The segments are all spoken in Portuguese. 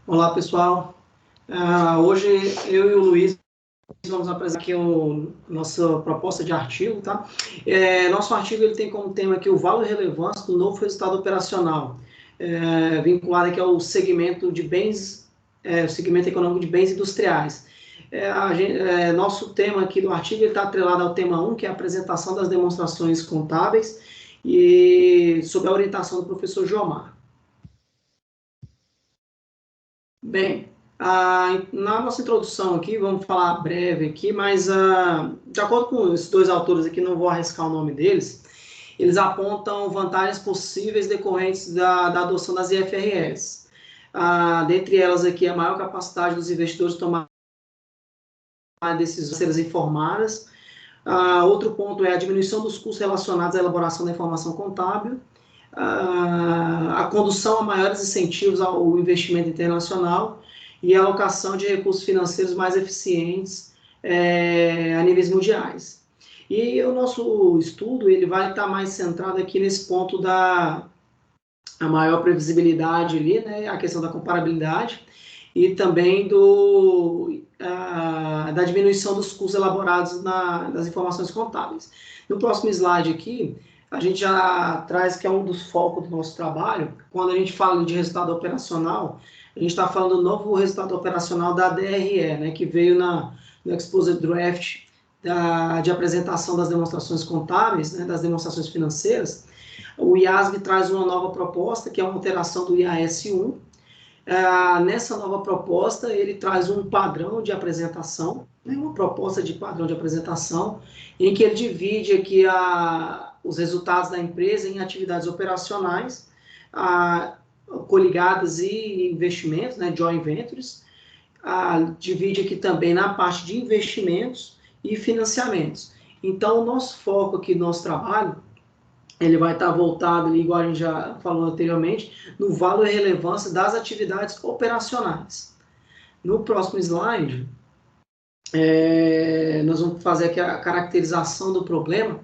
Olá, pessoal. Hoje eu e o Luiz vamos apresentar aqui nossa proposta de artigo, tá? Nosso artigo ele tem como tema aqui o valor e relevância do novo resultado operacional, vinculado aqui ao segmento de bens, o segmento econômico de bens industriais. Nosso tema aqui do artigo está atrelado ao tema 1, que é a apresentação das demonstrações contábeis, e sob a orientação do professor Jomar. Bem, na nossa introdução aqui, vamos falar breve aqui, mas de acordo com esses dois autores aqui, não vou arriscar o nome deles, eles apontam vantagens possíveis decorrentes da adoção das IFRS. Dentre elas aqui, a maior capacidade dos investidores de tomar decisões financeiras informadas. Outro ponto é a diminuição dos custos relacionados à elaboração da informação contábil, a condução a maiores incentivos ao investimento internacional e a alocação de recursos financeiros mais eficientes a níveis mundiais. E o nosso estudo ele vai estar mais centrado aqui nesse ponto da maior previsibilidade ali, né, a questão da comparabilidade e também da diminuição dos custos elaborados das informações contábeis. No próximo slide aqui, a gente já traz que é um dos focos do nosso trabalho. Quando a gente fala de resultado operacional, a gente está falando do novo resultado operacional da DRE, né, que veio no Exposed Draft de apresentação das demonstrações contábeis, né, das demonstrações financeiras. O IASB traz uma nova proposta, que é uma alteração do IAS 1. Nessa nova proposta, ele traz um padrão de apresentação, né, uma proposta de padrão de apresentação, em que ele divide aqui os resultados da empresa em atividades operacionais, coligadas e investimentos, né, joint ventures, divide aqui também na parte de investimentos e financiamentos. Então, o nosso foco aqui do nosso trabalho, ele vai estar voltado, igual a gente já falou anteriormente, no valor e relevância das atividades operacionais. No próximo slide, nós vamos fazer aqui a caracterização do problema.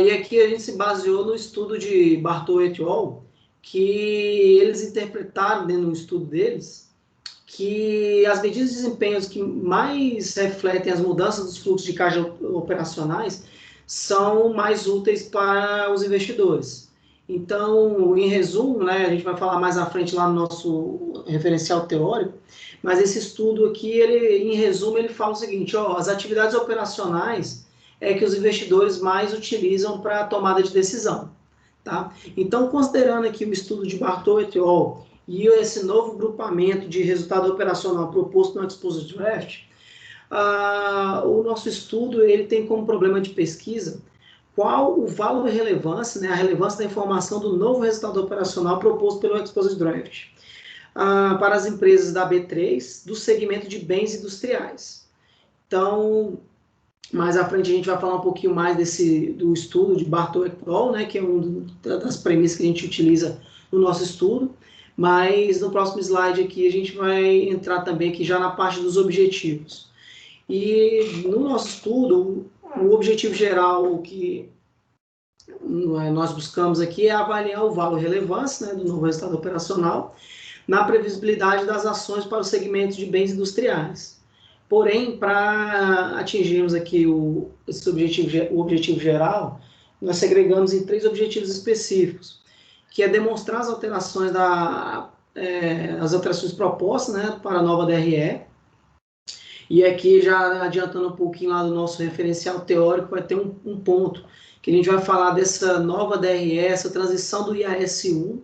E aqui a gente se baseou no estudo de Bartol et al., que eles interpretaram dentro do estudo deles, que as medidas de desempenho que mais refletem as mudanças dos fluxos de caixa operacionais são mais úteis para os investidores. Então, em resumo, né, a gente vai falar mais à frente lá no nosso referencial teórico, mas esse estudo aqui, em resumo, ele fala o seguinte, as atividades operacionais é que os investidores mais utilizam para a tomada de decisão. Tá? Então, considerando aqui o estudo de Bartol et al. E esse novo grupamento de resultado operacional proposto no Exposed Draft, o nosso estudo ele tem como problema de pesquisa qual o valor e relevância, né, a relevância da informação do novo resultado operacional proposto pelo Exposed Draft para as empresas da B3 do segmento de bens industriais. Então, mais à frente a gente vai falar um pouquinho mais do estudo de Bartol et al., né, que é uma das premissas que a gente utiliza no nosso estudo, mas no próximo slide aqui a gente vai entrar também aqui já na parte dos objetivos. E no nosso estudo, o objetivo geral que nós buscamos aqui é avaliar o valor e relevância, né, do novo resultado operacional na previsibilidade das ações para o segmento de bens industriais. Porém, para atingirmos aqui o objetivo geral, nós segregamos em 3 objetivos específicos, que é demonstrar as alterações propostas, né, para a nova DRE. E aqui, já adiantando um pouquinho lá do nosso referencial teórico, vai ter um ponto que a gente vai falar dessa nova DRE, essa transição do IAS 1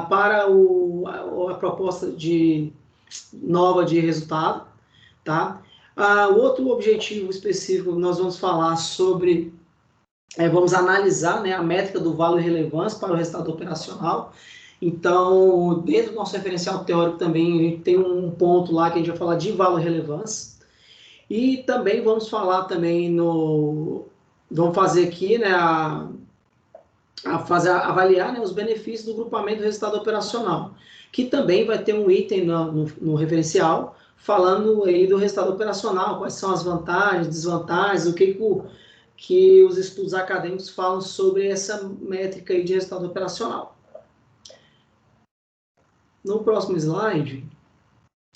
para a proposta nova de resultado. Tá? O outro objetivo específico, nós vamos falar sobre, vamos analisar, né, a métrica do valor e relevância para o resultado operacional. Então, dentro do nosso referencial teórico também, a gente tem um ponto lá que a gente vai falar de valor e relevância. E também vamos falar também vamos fazer aqui, né, avaliar, né, os benefícios do grupamento do resultado operacional, que também vai ter um item no referencial falando aí do resultado operacional, quais são as vantagens, desvantagens, o que os estudos acadêmicos falam sobre essa métrica aí de resultado operacional. No próximo slide,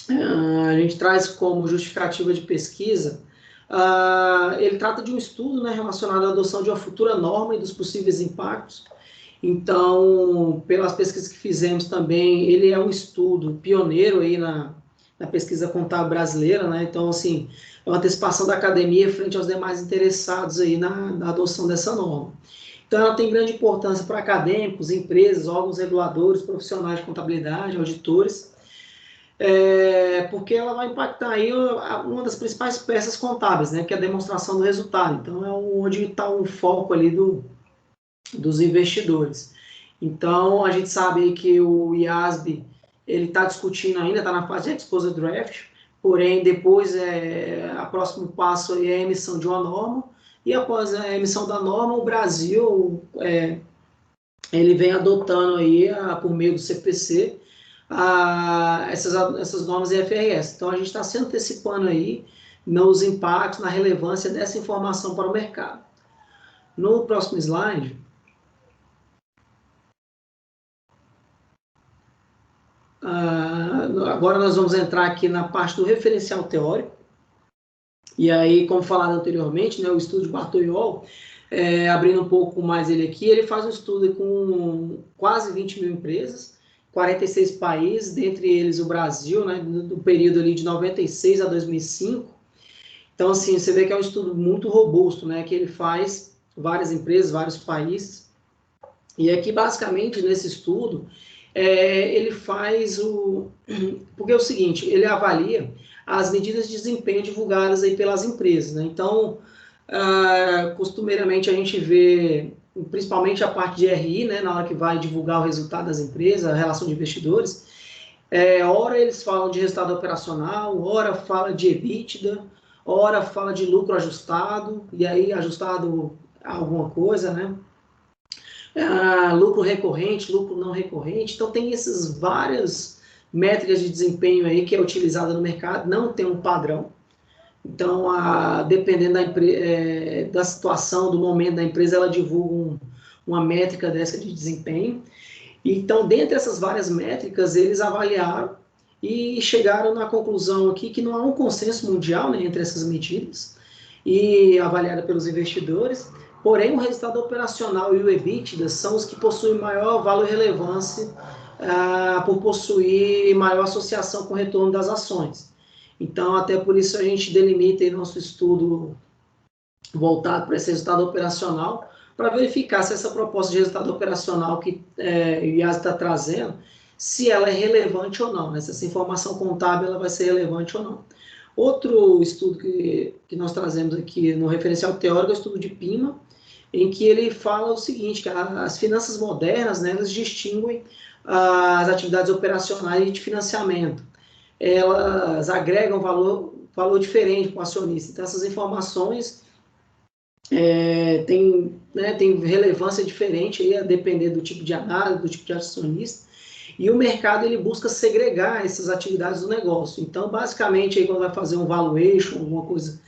a gente traz como justificativa de pesquisa, ele trata de um estudo, né, relacionado à adoção de uma futura norma e dos possíveis impactos. Então, pelas pesquisas que fizemos também, ele é um estudo pioneiro aí na pesquisa contábil brasileira, né? Então, assim, é uma antecipação da academia frente aos demais interessados aí na adoção dessa norma. Então, ela tem grande importância para acadêmicos, empresas, órgãos reguladores, profissionais de contabilidade, auditores, porque ela vai impactar aí uma das principais peças contábeis, né, que é a demonstração do resultado. Então, é onde está o foco ali dos investidores. Então, a gente sabe aí que o IASB ele está discutindo ainda, está na fase de exposure draft, porém, depois, o próximo passo aí é a emissão de uma norma, e após a emissão da norma, o Brasil ele vem adotando aí, por meio do CPC, essas normas IFRS. Então, a gente está se antecipando aí nos impactos, na relevância dessa informação para o mercado. No próximo slide, agora nós vamos entrar aqui na parte do referencial teórico. E aí, como falado anteriormente, né, o estudo de Bartol, abrindo um pouco mais ele aqui, ele faz um estudo com quase 20 mil empresas, 46 países, dentre eles o Brasil, né, do período ali de 96 a 2005. Então, assim, você vê que é um estudo muito robusto, né, que ele faz várias empresas, vários países. E aqui, basicamente, nesse estudo, ele faz porque é o seguinte, ele avalia as medidas de desempenho divulgadas aí pelas empresas, né? Então, costumeiramente a gente vê, principalmente a parte de RI, né, na hora que vai divulgar o resultado das empresas, a relação de investidores, ora eles falam de resultado operacional, ora fala de EBITDA, ora fala de lucro ajustado, e aí ajustado a alguma coisa, né? Lucro recorrente, lucro não recorrente. Então, tem essas várias métricas de desempenho aí que é utilizada no mercado, não tem um padrão. Então, dependendo da situação, do momento da empresa, ela divulga uma métrica dessa de desempenho. Então, dentre essas várias métricas, eles avaliaram e chegaram na conclusão aqui que não há um consenso mundial, né, entre essas medidas e avaliada pelos investidores. Porém, o resultado operacional e o EBITDA são os que possuem maior valor e relevância por possuir maior associação com o retorno das ações. Então, até por isso a gente delimita em nosso estudo voltado para esse resultado operacional, para verificar se essa proposta de resultado operacional que o IAS está trazendo, se ela é relevante ou não, né? Se essa informação contábil ela vai ser relevante ou não. Outro estudo que nós trazemos aqui no referencial teórico é o estudo de Pima, em que ele fala o seguinte, que as finanças modernas, né, elas distinguem as atividades operacionais de financiamento. Elas agregam valor diferente para o acionista. Então, essas informações têm relevância diferente aí, a depender do tipo de análise, do tipo de acionista. E o mercado ele busca segregar essas atividades do negócio. Então, basicamente, aí, quando vai fazer um valuation, alguma coisa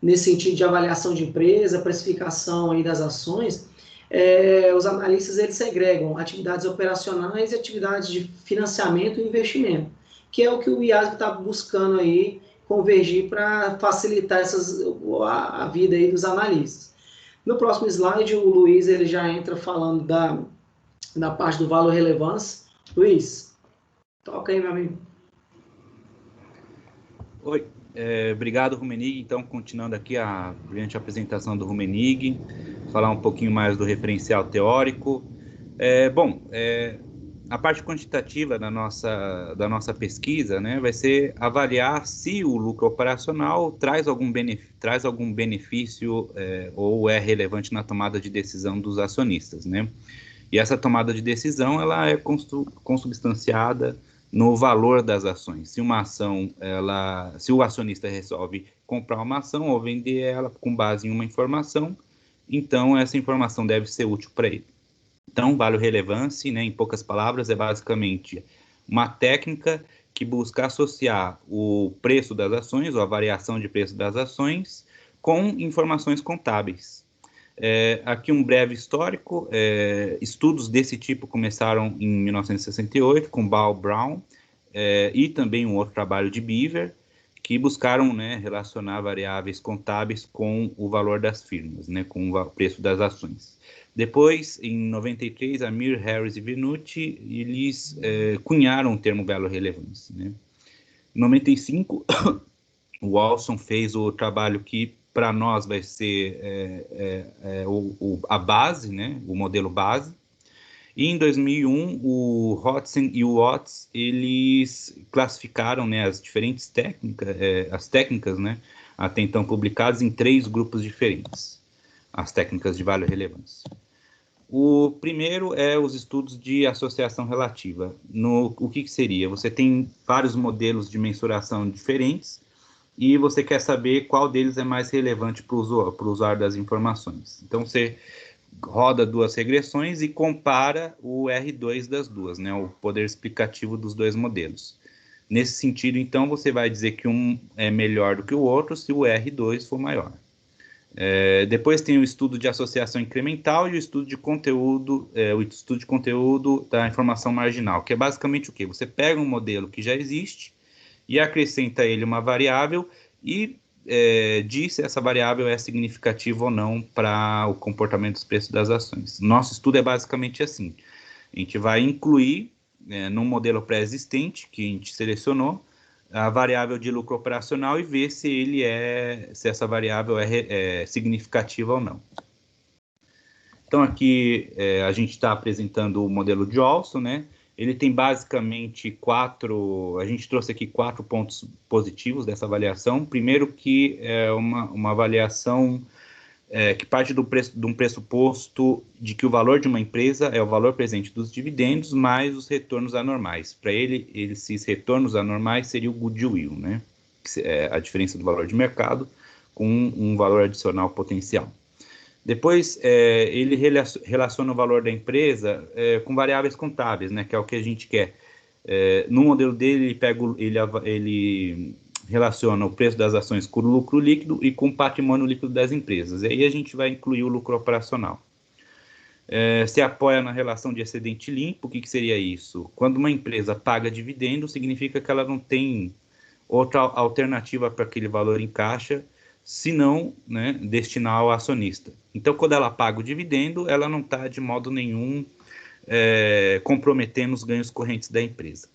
nesse sentido de avaliação de empresa, precificação aí das ações, os analistas eles segregam atividades operacionais e atividades de financiamento e investimento, que é o que o IASB está buscando aí convergir para facilitar a vida aí dos analistas. No próximo slide, o Luiz ele já entra falando da parte do valor relevância. Luiz, toca aí, meu amigo. Oi, obrigado, Rumenig. Então, continuando aqui a brilhante apresentação do Rumenig, falar um pouquinho mais do referencial teórico. A parte quantitativa da nossa pesquisa, né, vai ser avaliar se o lucro operacional traz algum benefício ou é relevante na tomada de decisão dos acionistas, né? E essa tomada de decisão ela é consubstanciada no valor das ações. Se uma ação, se o acionista resolve comprar uma ação ou vender ela com base em uma informação, então essa informação deve ser útil para ele. Então, valor relevância, né, em poucas palavras, é basicamente uma técnica que busca associar o preço das ações, ou a variação de preço das ações, com informações contábeis. Aqui um breve histórico. Estudos desse tipo começaram em 1968 com Ball Brown e também um outro trabalho de Beaver, que buscaram, né, relacionar variáveis contábeis com o valor das firmas, né, com o preço das ações. Depois, em 93, Amir, Harris e Venuti, eles cunharam o termo valor relevância, né? Em 95, o Walson fez o trabalho que para nós vai ser a base, né, o modelo base. E em 2001, o Hodgson e o Watts, eles classificaram, né, as diferentes técnicas, as técnicas, né, até então publicadas em 3 grupos diferentes, as técnicas de valor relevância. O primeiro é os estudos de associação relativa. O que seria? Você tem vários modelos de mensuração diferentes e você quer saber qual deles é mais relevante para o usuário das informações. Então, você roda 2 regressões e compara o R2 das duas, né, o poder explicativo dos 2 modelos. Nesse sentido, então, você vai dizer que um é melhor do que o outro se o R2 for maior. Depois tem o estudo de associação incremental e o estudo de conteúdo, da informação marginal, que é basicamente o quê? Você pega um modelo que já existe e acrescenta a ele uma variável e diz se essa variável é significativa ou não para o comportamento dos preços das ações. Nosso estudo é basicamente assim. A gente vai incluir, num modelo pré-existente que a gente selecionou, a variável de lucro operacional e ver se essa variável é significativa ou não. Então, aqui a gente está apresentando o modelo de Olson, né? Ele tem basicamente a gente trouxe aqui 4 pontos positivos dessa avaliação. Primeiro, que é uma avaliação que parte de um pressuposto de que o valor de uma empresa é o valor presente dos dividendos mais os retornos anormais. Para ele, esses retornos anormais seriam o goodwill, né? Que é a diferença do valor de mercado com um valor adicional potencial. Depois, ele relaciona o valor da empresa com variáveis contábeis, né? Que é o que a gente quer. No modelo dele, ele relaciona o preço das ações com o lucro líquido e com o patrimônio líquido das empresas. E aí a gente vai incluir o lucro operacional. Se apoia na relação de excedente limpo. O que seria isso? Quando uma empresa paga dividendo, significa que ela não tem outra alternativa para aquele valor em caixa, se não, né, destinar ao acionista. Então, quando ela paga o dividendo, ela não está de modo nenhum comprometendo os ganhos correntes da empresa.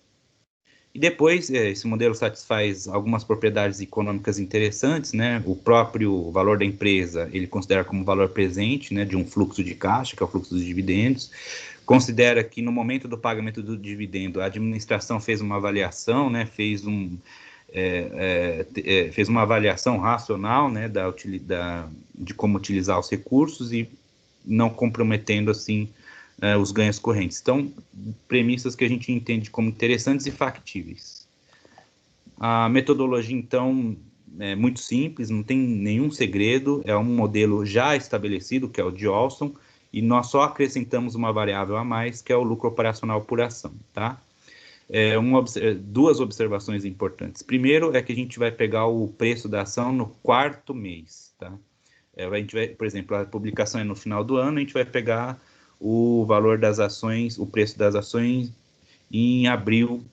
E depois, esse modelo satisfaz algumas propriedades econômicas interessantes, né? O próprio valor da empresa, ele considera como valor presente, né, de um fluxo de caixa, que é o fluxo dos dividendos. Considera que no momento do pagamento do dividendo, a administração fez uma avaliação, né, fez uma avaliação racional, né, de como utilizar os recursos e não comprometendo, assim, os ganhos correntes. Então, premissas que a gente entende como interessantes e factíveis. A metodologia, então, é muito simples, não tem nenhum segredo, é um modelo já estabelecido, que é o de Olson, e nós só acrescentamos uma variável a mais, que é o lucro operacional por ação, tá? 2 observações importantes. Primeiro é que a gente vai pegar o preço da ação no 4º mês, tá? A gente vai, por exemplo, a publicação é no final do ano, a gente vai pegar o valor das ações, o preço das ações em abril,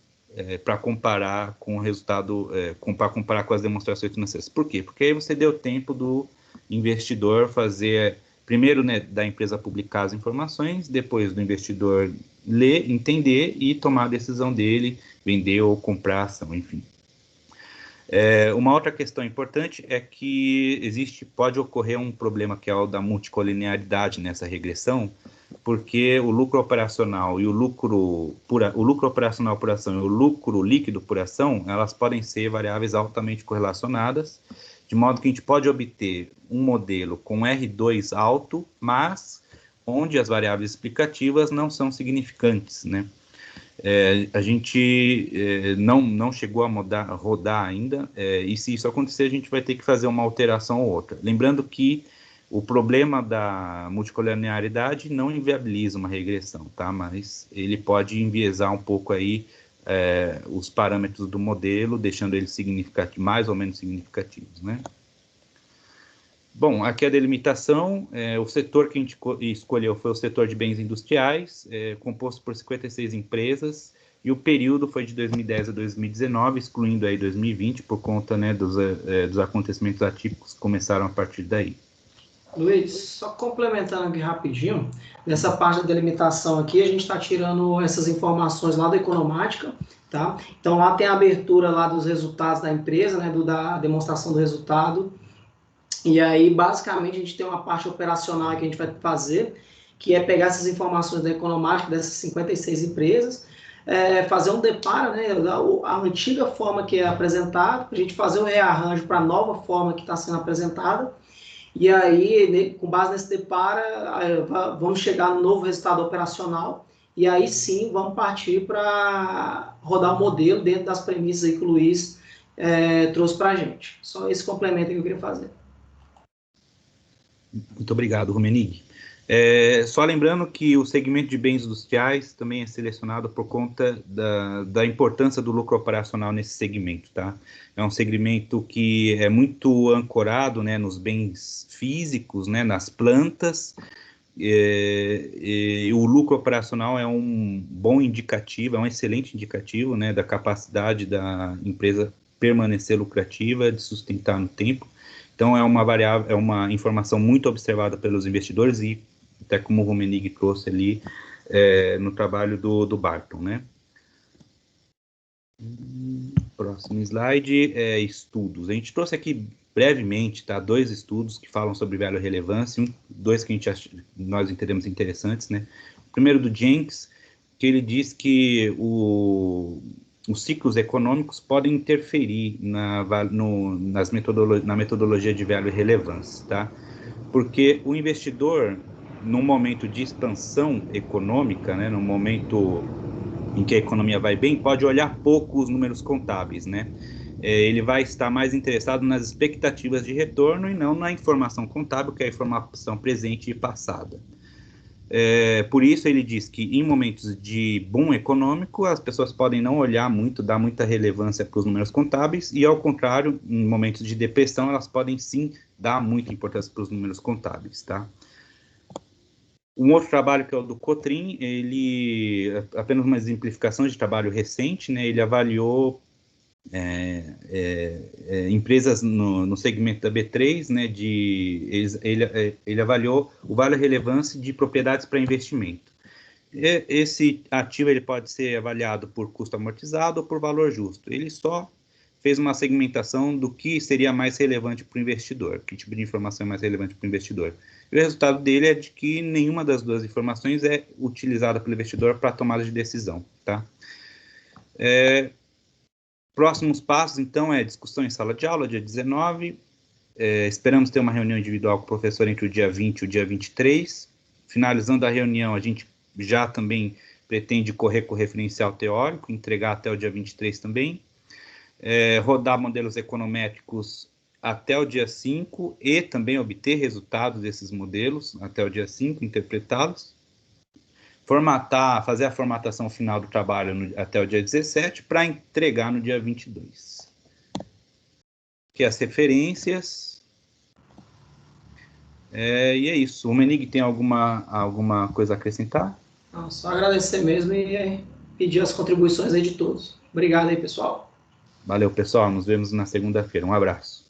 para comparar com o resultado, para comparar com as demonstrações financeiras. Por quê? Porque aí você deu tempo do investidor fazer, primeiro, né, da empresa publicar as informações, depois do investidor ler, entender e tomar a decisão dele, vender ou comprar a ação, enfim. Uma outra questão importante é que pode ocorrer um problema que é o da multicolinearidade nessa regressão, porque o lucro operacional e o lucro operacional por ação e o lucro líquido por ação, elas podem ser variáveis altamente correlacionadas, de modo que a gente pode obter um modelo com R2 alto, mas onde as variáveis explicativas não são significantes, né? A gente não chegou a rodar ainda, e se isso acontecer, a gente vai ter que fazer uma alteração ou outra. Lembrando que o problema da multicolinearidade não inviabiliza uma regressão, tá? Mas ele pode enviesar um pouco aí os parâmetros do modelo, deixando eles mais ou menos significativos, né? Bom, aqui a delimitação, o setor que a gente escolheu foi o setor de bens industriais, composto por 56 empresas, e o período foi de 2010 a 2019, excluindo aí 2020, por conta, né, dos acontecimentos atípicos que começaram a partir daí. Luiz, só complementando aqui rapidinho, nessa parte da delimitação aqui, a gente está tirando essas informações lá da Economática, tá? Então lá tem a abertura lá dos resultados da empresa, né, da demonstração do resultado, e aí basicamente a gente tem uma parte operacional que a gente vai fazer, que é pegar essas informações da Economática, dessas 56 empresas, fazer um deparo, né, a antiga forma que é apresentada, a gente fazer o rearranjo para a nova forma que está sendo apresentada, e aí, com base nesse deparo, vamos chegar no novo resultado operacional, e aí sim vamos partir para rodar o modelo dentro das premissas aí que o Luiz trouxe para a gente. Só esse complemento que eu queria fazer. Muito obrigado, Rumenig. Só lembrando que o segmento de bens industriais também é selecionado por conta da importância do lucro operacional nesse segmento, tá? É um segmento que é muito ancorado, né, nos bens físicos, né, nas plantas, e o lucro operacional é um bom indicativo, é um excelente indicativo, né, da capacidade da empresa permanecer lucrativa, de sustentar no tempo. Então, é uma variável, é uma informação muito observada pelos investidores e até como o Rumenig trouxe ali no trabalho do Barton, né? Próximo slide, estudos. A gente trouxe aqui brevemente, tá, 2 estudos que falam sobre value relevância, 2 que nós entendemos interessantes, né? O primeiro do Jenks, que ele diz que os ciclos econômicos podem interferir na metodologia de value relevância, tá? Porque o investidor, num momento de expansão econômica, né, num momento em que a economia vai bem, pode olhar pouco os números contábeis, né? Ele vai estar mais interessado nas expectativas de retorno e não na informação contábil, que é a informação presente e passada. Por isso ele diz que em momentos de boom econômico, as pessoas podem não olhar muito, dar muita relevância para os números contábeis, e ao contrário, em momentos de depressão, elas podem sim dar muita importância para os números contábeis, tá? Um outro trabalho que é o do Cotrim, ele apenas uma exemplificação de trabalho recente, né? Ele avaliou empresas no segmento da B3, né? Ele avaliou o valor e relevância de propriedades para investimento. Esse ativo ele pode ser avaliado por custo amortizado ou por valor justo. Ele só fez uma segmentação do que seria mais relevante para o investidor, que tipo de informação é mais relevante para o investidor. E o resultado dele é de que nenhuma das duas informações é utilizada pelo investidor para tomada de decisão, tá? Próximos passos, então, discussão em sala de aula, dia 19. Esperamos ter uma reunião individual com o professor entre o dia 20 e o dia 23. Finalizando a reunião, a gente já também pretende correr com o referencial teórico, entregar até o dia 23 também. Rodar modelos econométricos até o dia 5 e também obter resultados desses modelos até o dia 5, interpretá-los. Fazer a formatação final do trabalho até o dia 17 para entregar no dia 22. Aqui as referências. E é isso. O Menig tem alguma coisa a acrescentar? Não, só agradecer mesmo e pedir as contribuições aí de todos. Obrigado aí, pessoal. Valeu, pessoal. Nos vemos na segunda-feira. Um abraço.